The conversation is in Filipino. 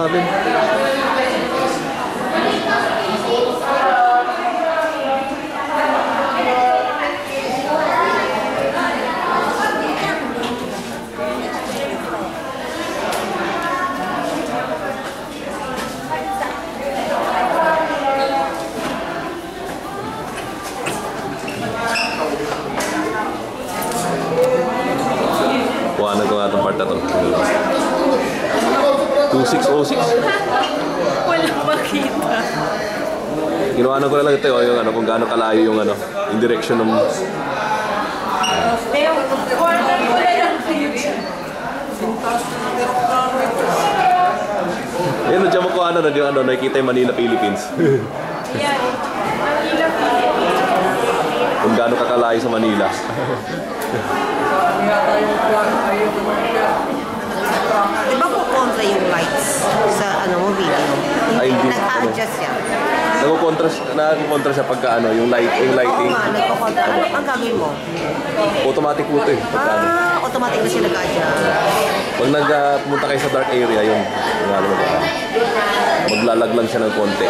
natin. Kuhanan ko nga itong part na to. 2606. Walang makita. Kinuhanan ko na lang ito yung ano, kung gaano kalayo yung ano, yung direction ng... Ayun, nandiyan mo kuhanan na yung ano, nakikita yung Manila, Philippines. Yan. Manila, Philippines. Kung gaano kakalayo sa Manila. Di ba kukontra yung lights sa ano mo video? Ay, hindi. Nag-adjust siya. Nagko-kontra siya pagka ano, yung lighting. Oo nga, nagkukontra. Ano ang gagawin mo? Automatic po ito eh. Pagka, ano. Automatic na siya nag-adjust. Pag nagpunta kayo sa dark area, yung ano ba, maglalag lang siya ng konti.